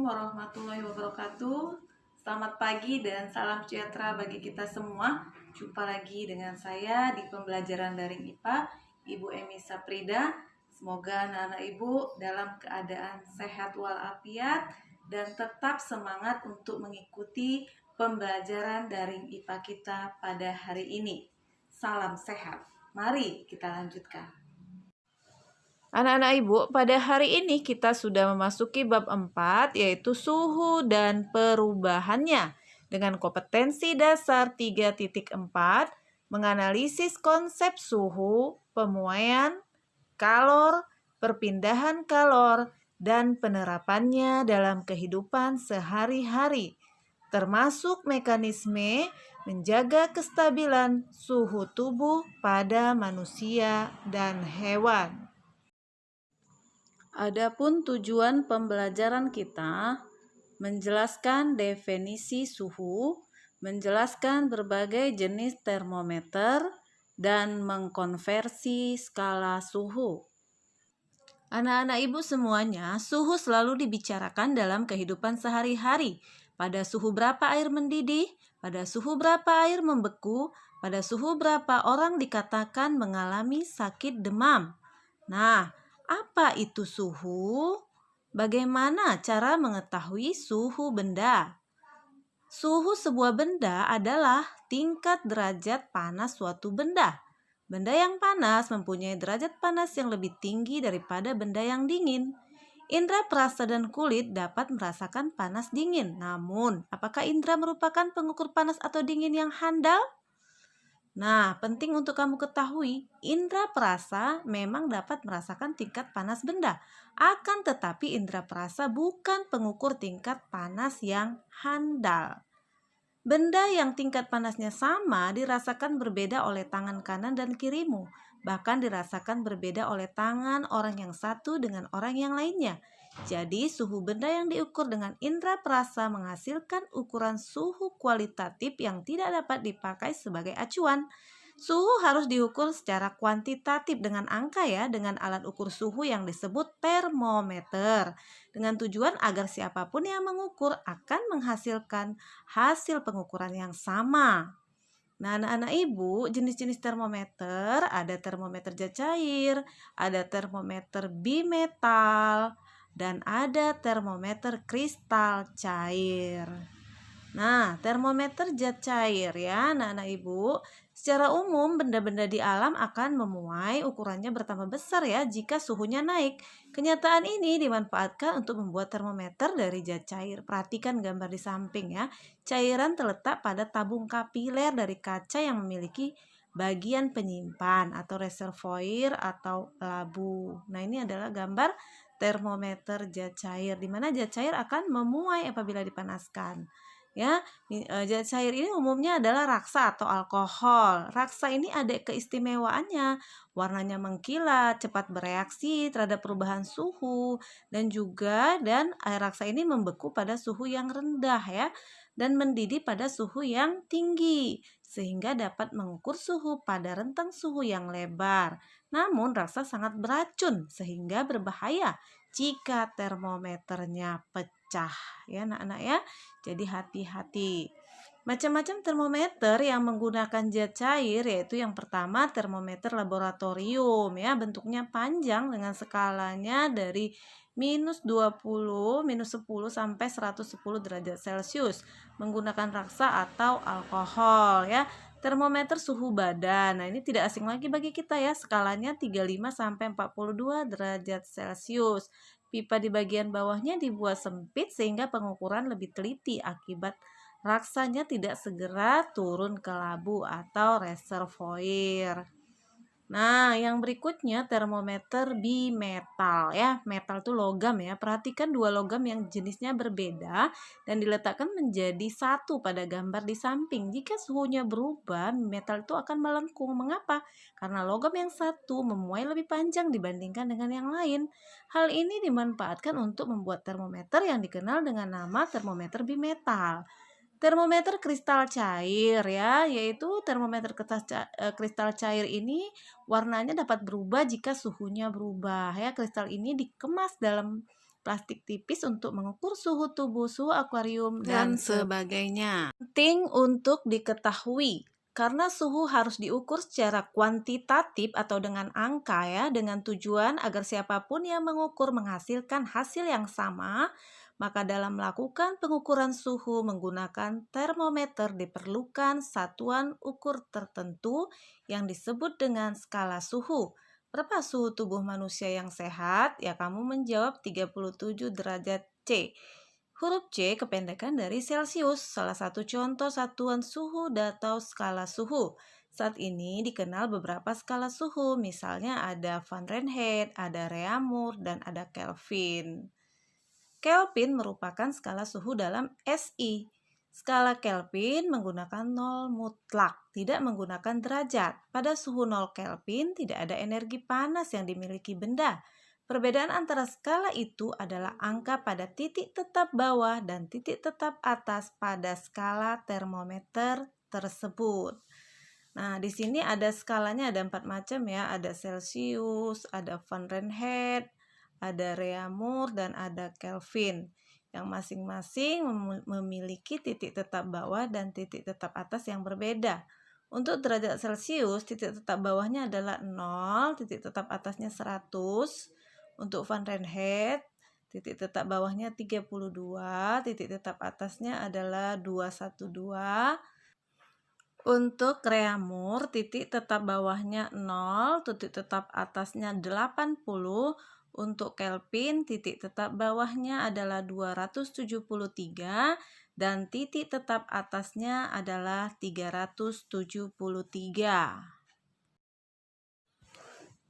warahmatullahi wabarakatuh. Selamat pagi dan salam sejahtera bagi kita semua. Jumpa lagi dengan saya di pembelajaran daring IPA, Ibu Emi Saprida. Semoga anak-anak Ibu dalam keadaan sehat walafiat dan tetap semangat untuk mengikuti pembelajaran daring IPA kita pada hari ini. Salam sehat. Mari kita lanjutkan. Anak-anak Ibu, pada hari ini kita sudah memasuki bab 4, yaitu suhu dan perubahannya. Dengan kompetensi dasar 3.4, menganalisis konsep suhu, pemuaian, kalor, perpindahan kalor, dan penerapannya dalam kehidupan sehari-hari, termasuk mekanisme menjaga kestabilan suhu tubuh pada manusia dan hewan. Adapun tujuan pembelajaran kita menjelaskan definisi suhu, menjelaskan berbagai jenis termometer, dan mengkonversi skala suhu. Anak-anak Ibu semuanya, suhu selalu dibicarakan dalam kehidupan sehari-hari. Pada suhu berapa air mendidih, pada suhu berapa air membeku, pada suhu berapa orang dikatakan mengalami sakit demam. Nah, apa itu suhu? Bagaimana cara mengetahui suhu benda? Suhu sebuah benda adalah tingkat derajat panas suatu benda. Benda yang panas mempunyai derajat panas yang lebih tinggi daripada benda yang dingin. Indra perasa dan kulit dapat merasakan panas dingin. Namun, apakah indra merupakan pengukur panas atau dingin yang handal? Nah, penting untuk kamu ketahui, indra perasa memang dapat merasakan tingkat panas benda. Akan tetapi indra perasa bukan pengukur tingkat panas yang handal. Benda yang tingkat panasnya sama dirasakan berbeda oleh tangan kanan dan kirimu. Bahkan dirasakan berbeda oleh tangan orang yang satu dengan orang yang lainnya. Jadi suhu benda yang diukur dengan indra perasa menghasilkan ukuran suhu kualitatif yang tidak dapat dipakai sebagai acuan. Suhu harus diukur secara kuantitatif dengan angka ya, dengan alat ukur suhu yang disebut termometer. Dengan tujuan agar siapapun yang mengukur akan menghasilkan hasil pengukuran yang sama. Nah, anak-anak Ibu, jenis-jenis termometer, ada termometer zat cair, ada termometer bimetal, dan ada termometer kristal cair. Nah, termometer zat cair ya, anak-anak Ibu. Secara umum, benda-benda di alam akan memuai ukurannya bertambah besar ya jika suhunya naik. Kenyataan ini dimanfaatkan untuk membuat termometer dari zat cair. Perhatikan gambar di samping ya. Cairan terletak pada tabung kapiler dari kaca yang memiliki bagian penyimpan atau reservoir atau labu. Nah, ini adalah gambar termometer zat cair, di mana zat cair akan memuai apabila dipanaskan. Ya, zat cair ini umumnya adalah raksa atau alkohol. Raksa ini ada keistimewaannya, warnanya mengkilat, cepat bereaksi terhadap perubahan suhu, dan air raksa ini membeku pada suhu yang rendah ya, dan mendidih pada suhu yang tinggi, sehingga dapat mengukur suhu pada rentang suhu yang lebar. Namun raksa sangat beracun sehingga berbahaya jika termometernya pecah ya anak-anak ya. Jadi hati-hati. Macam-macam termometer yang menggunakan zat cair, yaitu yang pertama termometer laboratorium ya, bentuknya panjang dengan skalanya dari -20, -10 sampai 110 derajat Celcius, menggunakan raksa atau alkohol ya. Termometer suhu badan. Nah, ini tidak asing lagi bagi kita ya, skalanya 35 sampai 42 derajat Celcius. Pipa di bagian bawahnya dibuat sempit sehingga pengukuran lebih teliti akibat raksanya tidak segera turun ke labu atau reservoir. Nah, yang berikutnya termometer bimetal ya. Metal itu logam ya. Perhatikan dua logam yang jenisnya berbeda dan diletakkan menjadi satu pada gambar di samping. Jika suhunya berubah, metal itu akan melengkung. Mengapa? Karena logam yang satu memuai lebih panjang dibandingkan dengan yang lain. Hal ini dimanfaatkan untuk membuat termometer yang dikenal dengan nama termometer bimetal. Termometer kristal cair ya, yaitu termometer kristal cair ini warnanya dapat berubah jika suhunya berubah ya. Kristal ini dikemas dalam plastik tipis untuk mengukur suhu tubuh, suhu akuarium, dan sebagainya. Penting untuk diketahui, karena suhu harus diukur secara kuantitatif atau dengan angka ya, dengan tujuan agar siapapun yang mengukur menghasilkan hasil yang sama. Maka dalam melakukan pengukuran suhu menggunakan termometer diperlukan satuan ukur tertentu yang disebut dengan skala suhu. Berapa suhu tubuh manusia yang sehat? Ya, kamu menjawab 37 derajat C. Huruf C kependekan dari Celcius, salah satu contoh satuan suhu atau skala suhu. Saat ini dikenal beberapa skala suhu, misalnya ada Fahrenheit, ada Reaumur, dan ada Kelvin. Kelvin merupakan skala suhu dalam SI. Skala Kelvin menggunakan 0 mutlak, tidak menggunakan derajat. Pada suhu 0 Kelvin tidak ada energi panas yang dimiliki benda. Perbedaan antara skala itu adalah angka pada titik tetap bawah dan titik tetap atas pada skala termometer tersebut. Nah, di sini ada skalanya, ada 4 macam ya, ada Celcius, ada Fahrenheit, ada Reaumur, dan ada Kelvin, yang masing-masing memiliki titik tetap bawah dan titik tetap atas yang berbeda. Untuk derajat Celcius, titik tetap bawahnya adalah 0, titik tetap atasnya 100. Untuk Fahrenheit, titik tetap bawahnya 32, titik tetap atasnya adalah 212. Untuk Reaumur, titik tetap bawahnya 0, titik tetap atasnya 80. Untuk Kelvin, titik tetap bawahnya adalah 273 dan titik tetap atasnya adalah 373.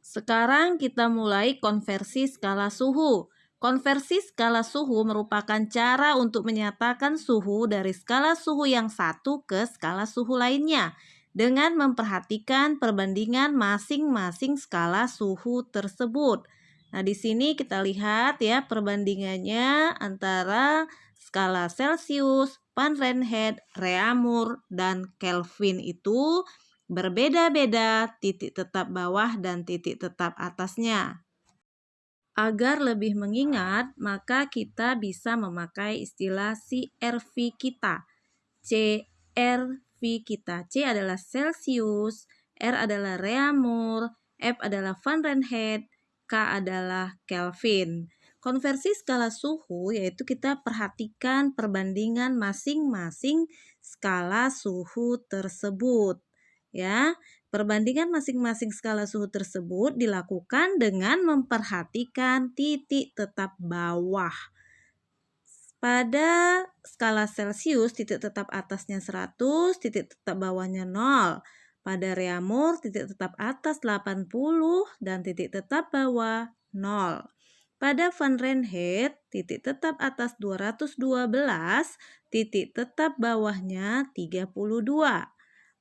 Sekarang kita mulai konversi skala suhu. Konversi skala suhu merupakan cara untuk menyatakan suhu dari skala suhu yang satu ke skala suhu lainnya dengan memperhatikan perbandingan masing-masing skala suhu tersebut. Nah, di sini kita lihat ya perbandingannya antara skala Celcius, Fahrenheit, Reaumur, dan Kelvin itu berbeda-beda titik tetap bawah dan titik tetap atasnya. Agar lebih mengingat, maka kita bisa memakai istilah CRV kita. CRV kita. C adalah Celcius, R adalah Reaumur, F adalah Fahrenheit, K adalah Kelvin. Konversi skala suhu yaitu kita perhatikan perbandingan masing-masing skala suhu tersebut. Ya, perbandingan masing-masing skala suhu tersebut dilakukan dengan memperhatikan titik tetap bawah. Pada skala Celcius, titik tetap atasnya 100, titik tetap bawahnya 0. Pada Reaumur, titik tetap atas 80 dan titik tetap bawah 0. Pada Fahrenheit, titik tetap atas 212, titik tetap bawahnya 32.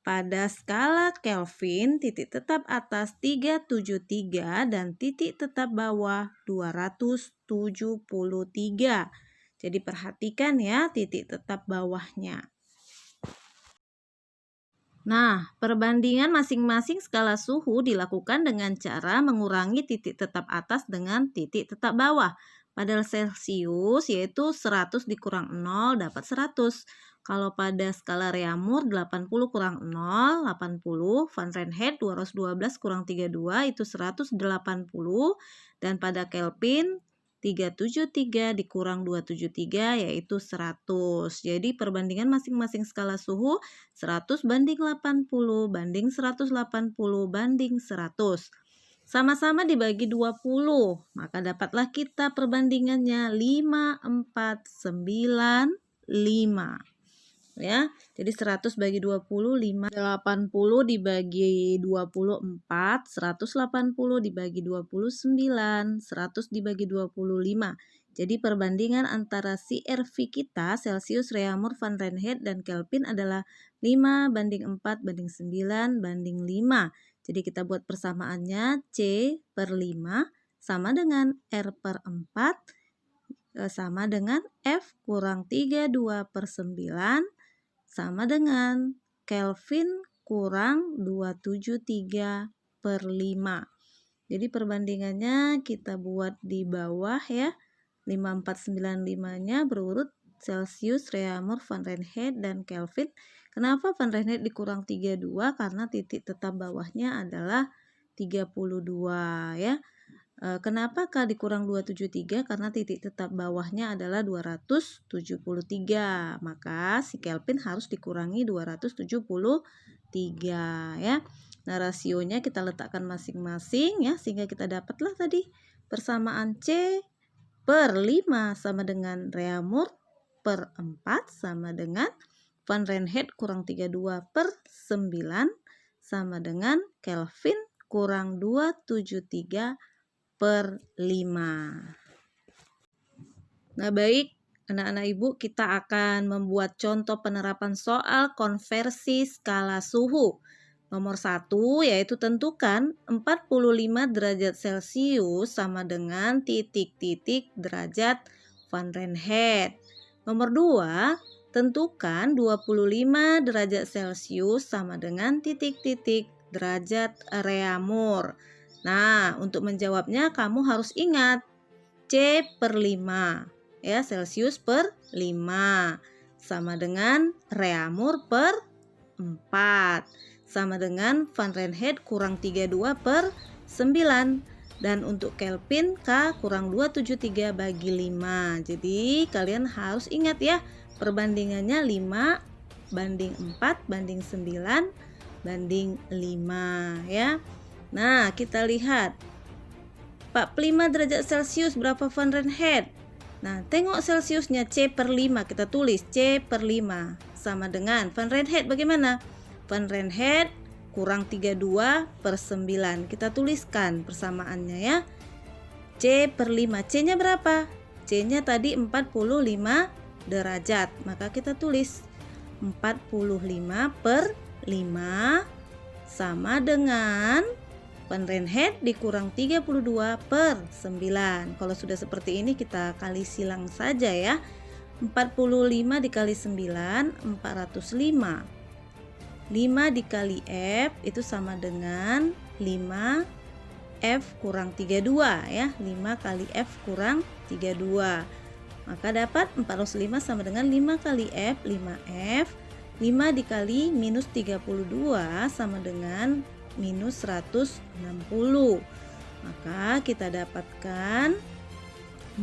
Pada skala Kelvin, titik tetap atas 373 dan titik tetap bawah 273. Jadi perhatikan ya titik tetap bawahnya. Nah, perbandingan masing-masing skala suhu dilakukan dengan cara mengurangi titik tetap atas dengan titik tetap bawah. Pada Celcius yaitu 100 dikurang 0 dapat 100. Kalau pada skala Reaumur 80 kurang 0, 80. Fahrenheit 212 kurang 32 itu 180. Dan pada Kelvin 373 dikurang 273 yaitu 100. Jadi perbandingan masing-masing skala suhu 100 banding 80 banding 180 banding 100. Sama-sama dibagi 20, maka dapatlah kita perbandingannya 5, 4, 9, 5. Ya, jadi 100 bagi 20, 5, 80 dibagi 24, 180 dibagi 29, 100 dibagi 25. Jadi perbandingan antara CRV kita, Celcius, Reaumur, Fahrenheit, dan Kelvin adalah 5 banding 4 banding 9 banding 5. Jadi kita buat persamaannya C per 5 sama dengan R per 4 sama dengan F kurang 32 per 9 sama dengan Kelvin kurang 273 per 5. Jadi perbandingannya kita buat di bawah ya. 5495-nya berurut Celsius, Reaumur, Fahrenheit, dan Kelvin. Kenapa Fahrenheit dikurang 32? Karena titik tetap bawahnya adalah 32 ya. Kenapa K dikurang 273? Karena titik tetap bawahnya adalah 273. Maka si Kelvin harus dikurangi 273 ya. Nah, rasionya kita letakkan masing-masing ya, sehingga kita dapatlah tadi persamaan C per 5 sama dengan Reaumur per 4 sama dengan Fahrenheit kurang 32 per 9 sama dengan Kelvin kurang 273 per 5. Nah, baik anak-anak ibu, kita akan membuat contoh penerapan soal konversi skala suhu. Nomor 1 yaitu tentukan 45 derajat Celcius sama dengan titik-titik derajat Fahrenheit. Nomor 2, tentukan 25 derajat Celcius sama dengan titik-titik derajat Reaumur. Nah, untuk menjawabnya kamu harus ingat C per 5 ya, Celsius per 5 sama dengan Reaumur per 4 sama dengan Fahrenheit kurang 32 per 9. Dan untuk Kelvin K kurang 273 bagi 5. Jadi kalian harus ingat ya, perbandingannya 5 banding 4 banding 9 banding 5 ya. Nah, kita lihat 45 derajat Celcius berapa Fahrenheit? Nah, tengok Celsiusnya C per 5, kita tulis C per 5 sama dengan Fahrenheit bagaimana? Fahrenheit kurang 32 per 9. Kita tuliskan persamaannya ya. C per 5. C-nya berapa? C-nya tadi 45 derajat. Maka kita tulis 45 per 5 sama dengan Fahrenheit dikurang 32 per 9. Kalau sudah seperti ini kita kali silang saja ya. 45 dikali 9, 405. 5 dikali F itu sama dengan 5 F kurang 32 ya. 5 kali F kurang 32. Maka dapat 405 sama dengan 5 kali F, 5F. 5 dikali minus 32 sama dengan minus 160. Maka kita dapatkan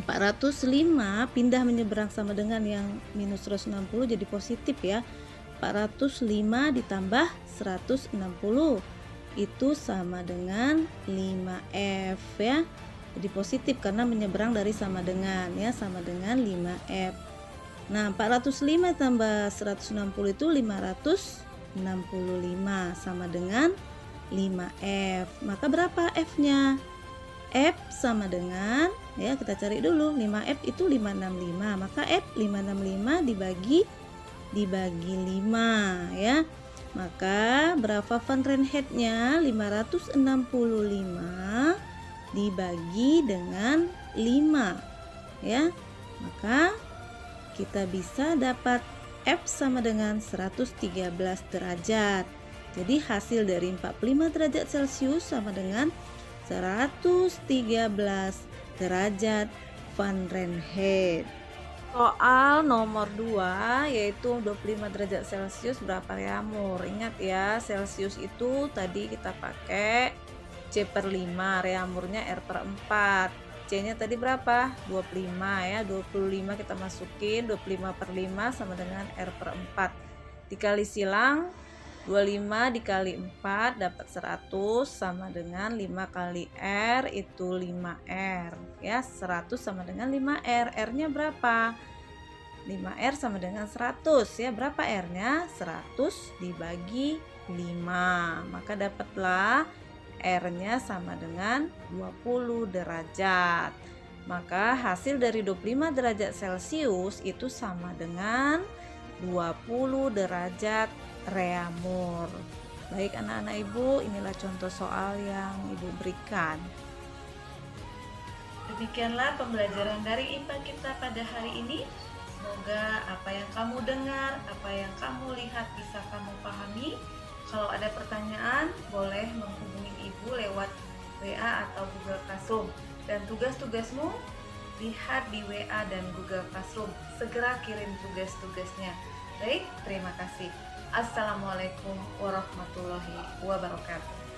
405 pindah menyeberang sama dengan yang minus 160 jadi positif ya. 405 ditambah 160 itu sama dengan 5F ya. Jadi positif karena menyeberang dari sama dengan ya, sama dengan 5F. Nah, 405 tambah 160 itu 565 sama dengan 5F. Maka berapa F-nya? F sama dengan ya, kita cari dulu. 5F itu 565. Maka F 565 dibagi 5 ya. Maka berapa Fahrenheit-nya? 565 dibagi dengan 5 ya. Maka kita bisa dapat F sama dengan 113 derajat. Jadi hasil dari 45 derajat Celcius sama dengan 113 derajat Fahrenheit. Soal nomor 2 yaitu 25 derajat Celcius berapa Reaumur. Ingat ya, Celsius itu tadi kita pakai C per 5, Reaumurnya R per 4. C-nya tadi berapa? 25 ya. 25 kita masukin, 25 per 5 sama dengan R per 4. Dikali silang 25 dikali 4 dapat 100 sama dengan 5 kali R itu 5R ya. 100 sama dengan 5R. R-nya berapa? 5R sama dengan 100 ya. Berapa R-nya? 100 dibagi 5. Maka dapatlah R-nya sama dengan 20 derajat. Maka hasil dari 25 derajat Celcius itu sama dengan 20 derajat Reaumur. Baik anak-anak ibu, inilah contoh soal yang ibu berikan. Demikianlah pembelajaran dari IPA kita pada hari ini. Semoga apa yang kamu dengar, apa yang kamu lihat bisa kamu pahami. Kalau ada pertanyaan, boleh menghubungi ibu lewat WA atau Google Classroom. Dan tugas-tugasmu lihat di WA dan Google Classroom. Segera kirim tugas-tugasnya. Baik, terima kasih. Assalamualaikum warahmatullahi wabarakatuh.